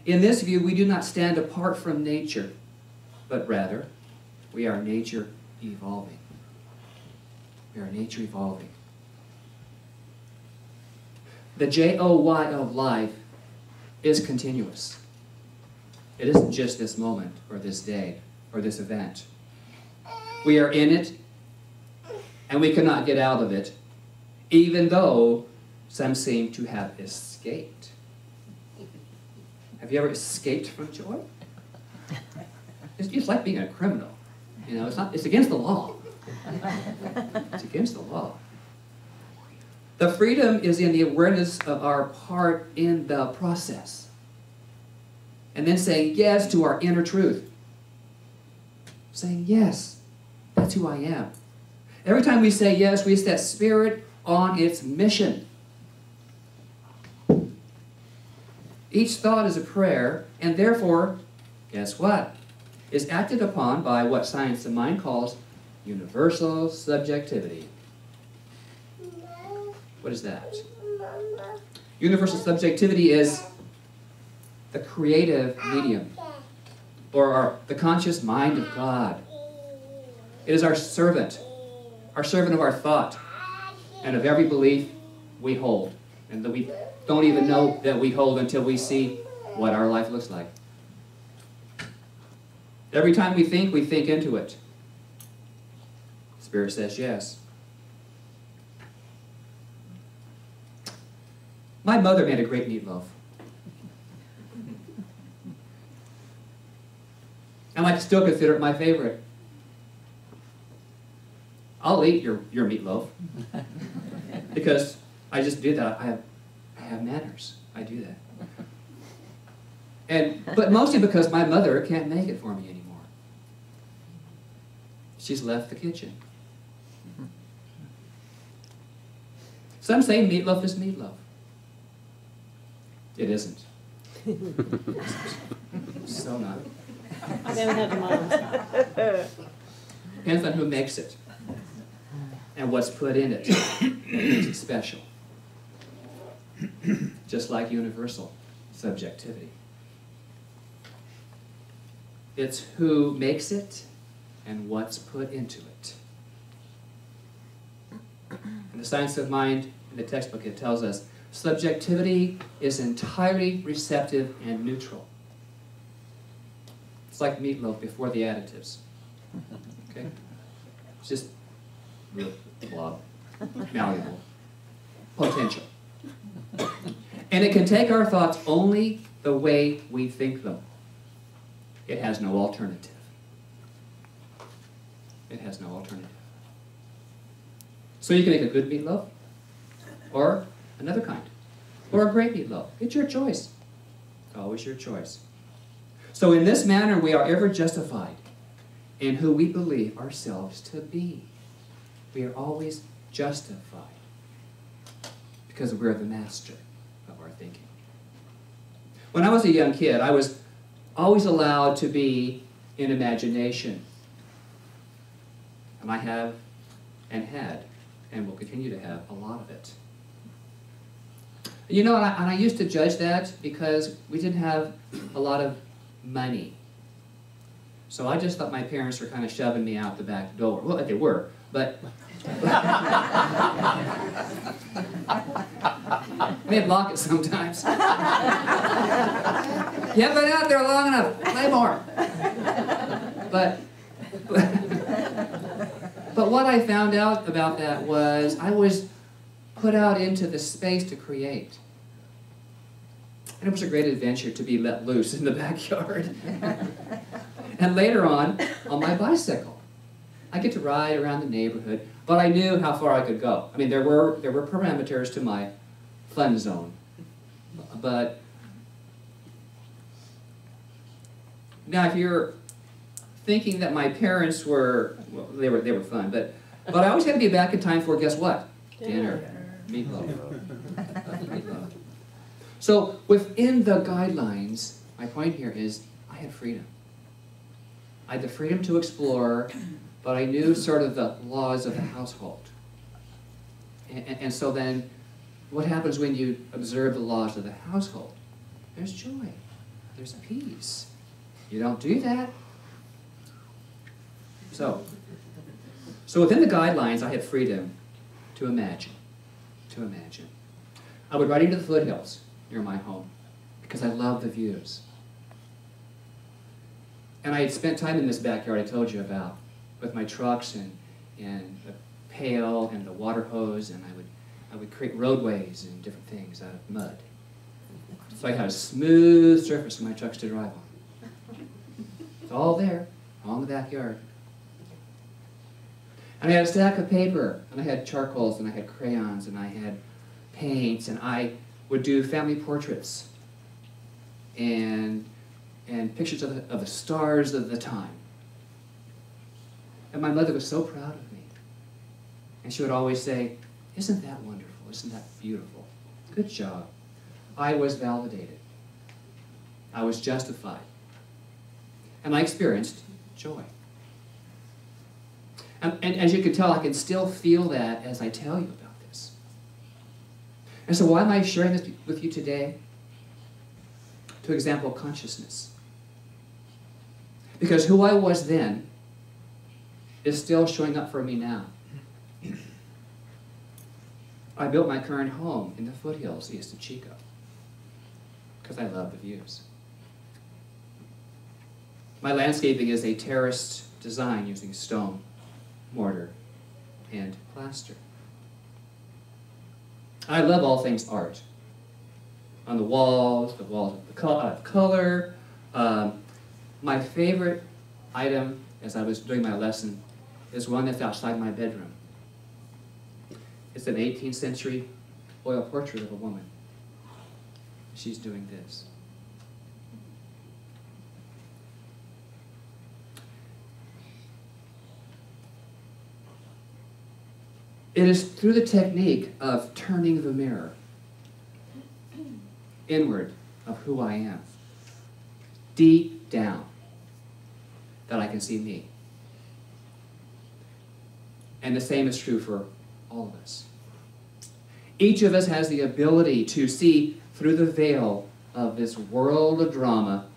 In this view, we do not stand apart from nature, but rather, we are nature evolving. We are nature evolving. The J-O-Y of life is continuous. It isn't just this moment, or this day, or this event. We are in it, and we cannot get out of it, even though some seem to have escaped. Have you ever escaped from joy? It's like being a criminal. You know, it's against the law. It's against the law. The freedom is in the awareness of our part in the process. And then saying yes to our inner truth. Saying yes, that's who I am. Every time we say yes, we set spirit on its mission. Each thought is a prayer, and therefore, guess what? Is acted upon by what science of mind calls universal subjectivity. What is that? Universal subjectivity is the creative medium, or the conscious mind of God. It is our servant of our thought, and of every belief we hold, and that we don't even know that we hold until we see what our life looks like. Every time we think into it. Spirit says yes. My mother made a great meatloaf. And I still consider it my favorite. I'll eat your meatloaf. Because I just do that. I have manners. I do that. But mostly because my mother can't make it for me anymore. She's left the kitchen. Some say meatloaf is meatloaf. It isn't. So not. I don't have mine. Depends on who makes it and what's put in it. It makes it special. Just like universal subjectivity. It's who makes it and what's put into it. In the Science of Mind, in the textbook, it tells us subjectivity is entirely receptive and neutral. It's like meatloaf before the additives. Okay? It's just real blob, malleable, potential. And it can take our thoughts only the way we think them. It has no alternative. It has no alternative. So you can make a good meatloaf, or another kind, or a great meatloaf. It's your choice. It's always your choice. So in this manner, we are ever justified in who we believe ourselves to be. We are always justified because we're the master of our thinking. When I was a young kid, I was always allowed to be in imagination. And I have and had and will continue to have a lot of it. You know, and I used to judge that because we didn't have a lot of money. So I just thought my parents were kind of shoving me out the back door. Well, they were, but they'd lock it sometimes. You haven't been out there long enough. Play more. But what I found out about that was I was put out into the space to create. And it was a great adventure to be let loose in the backyard. And later on my bicycle. I get to ride around the neighborhood, but I knew how far I could go. I mean, there were parameters to my fun zone. But now if you're thinking that my parents were, well, they were fun, but I always had to be back in time for, guess what? Dinner. Meatloaf. Meatloaf. So within the guidelines, my point here is I had freedom. I had the freedom to explore, but I knew sort of the laws of the household. And so then, what happens when you observe the laws of the household? There's joy. There's peace. You don't do that. So within the guidelines, I had freedom to imagine. I would ride into the foothills near my home because I love the views. And I had spent time in this backyard I told you about with my trucks and the pail and the water hose, and I would create roadways and different things out of mud. So I had a smooth surface for my trucks to drive on. It's all there, all in the backyard. And I had a stack of paper, and I had charcoals, and I had crayons, and I had paints, and I would do family portraits and pictures of the stars of the time. And my mother was so proud of me. And she would always say, "Isn't that wonderful? Isn't that beautiful? Good job." I was validated. I was justified. And I experienced joy. And as you can tell, I can still feel that as I tell you about this. And so why am I sharing this with you today? To example consciousness. Because who I was then is still showing up for me now. I built my current home in the foothills east of Chico because I love the views. My landscaping is a terraced design using stone, mortar, and plaster. I love all things art. On the walls of color. My favorite item, as I was doing my lesson, is one that's outside my bedroom. It's an 18th century oil portrait of a woman. She's doing this. It is through the technique of turning the mirror inward of who I am, deep down, that I can see me. And the same is true for all of us. Each of us has the ability to see through the veil of this world of drama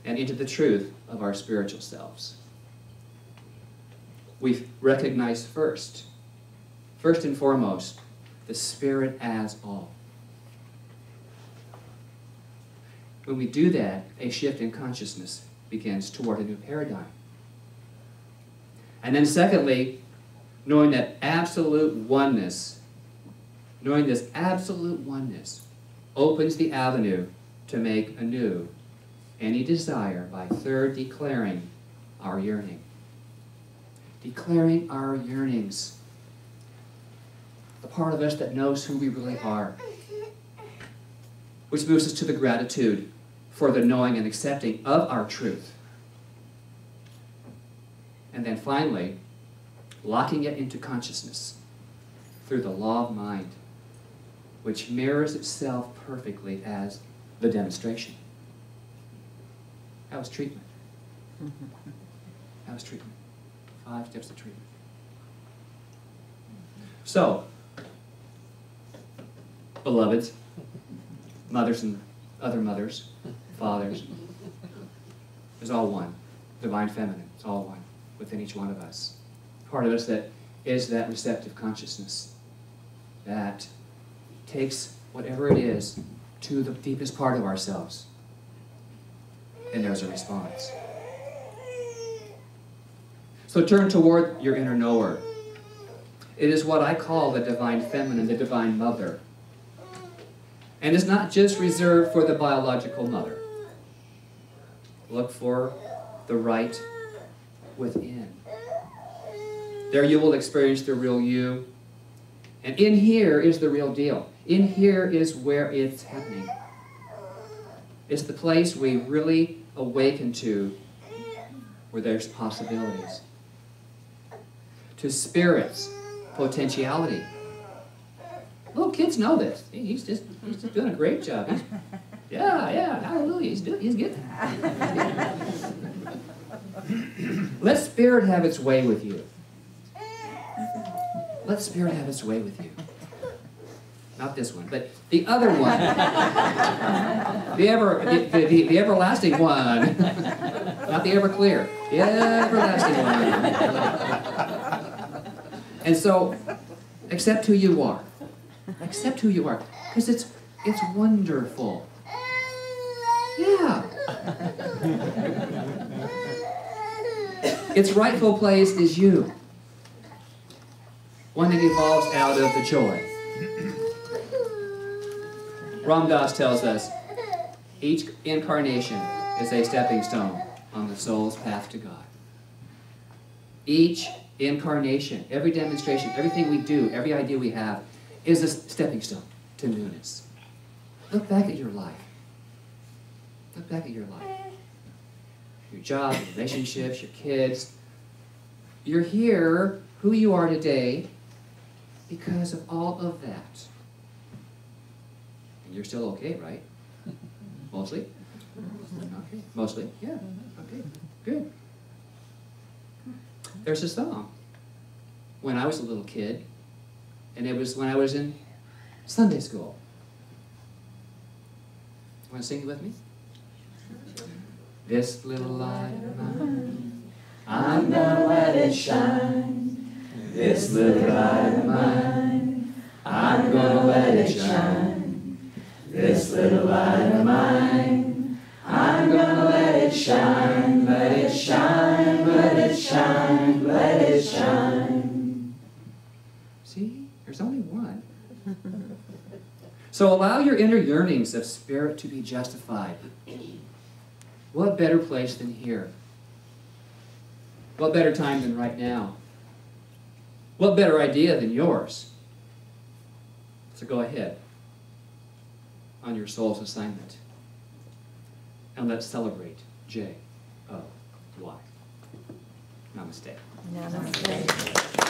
and into the truth of our spiritual selves. We recognize first and foremost, the Spirit as all. When we do that, a shift in consciousness begins toward a new paradigm. And then secondly, knowing that absolute oneness, knowing this absolute oneness opens the avenue to make anew any desire by third declaring our yearning. Declaring our yearnings. The part of us that knows who we really are. Which moves us to the gratitude for the knowing and accepting of our truth. And then finally, locking it into consciousness through the law of mind, which mirrors itself perfectly as the demonstration. That was treatment. That was treatment. 5 steps of treatment. So, beloveds, mothers and other mothers, fathers, is all one. Divine Feminine, it's all one within each one of us. Part of us that is that receptive consciousness that takes whatever it is to the deepest part of ourselves. And there's a response. So turn toward your inner knower. It is what I call the Divine Feminine, the Divine Mother. And it's not just reserved for the biological mother. Look for the right within. There you will experience the real you. And in here is the real deal. In here is where it's happening. It's the place we really awaken to where there's possibilities. To spirit's potentiality. Little kids know this. He's just doing a great job. Yeah, hallelujah. He's getting it. Let Spirit have its way with you. Let Spirit have its way with you. Not this one, but the other one. The everlasting one. Not the Everclear. The everlasting one. And so, accept who you are. Accept who you are. Because it's wonderful. Yeah. Its rightful place is you. One that evolves out of the joy. Ram Dass tells us, each incarnation is a stepping stone on the soul's path to God. Each incarnation, every demonstration, everything we do, every idea we have, is a stepping stone to newness. Look back at your life. Look back at your life. Your job, your relationships, your kids. You're here, who you are today, because of all of that. And you're still okay, right? Mostly? Okay. Mostly? Yeah. Okay. Good. There's a song when I was a little kid, and it was when I was in Sunday school. You want to sing it with me? This little light of mine, I'm gonna let it shine. This little light of mine, I'm gonna let it shine. This little light of mine, I'm gonna let it shine. Let it shine, let it shine, let it shine. See, there's only one. So allow your inner yearnings of spirit to be justified. What better place than here? What better time than right now? What better idea than yours? So go ahead on your soul's assignment. And let's celebrate J-O-Y. Namaste. Namaste.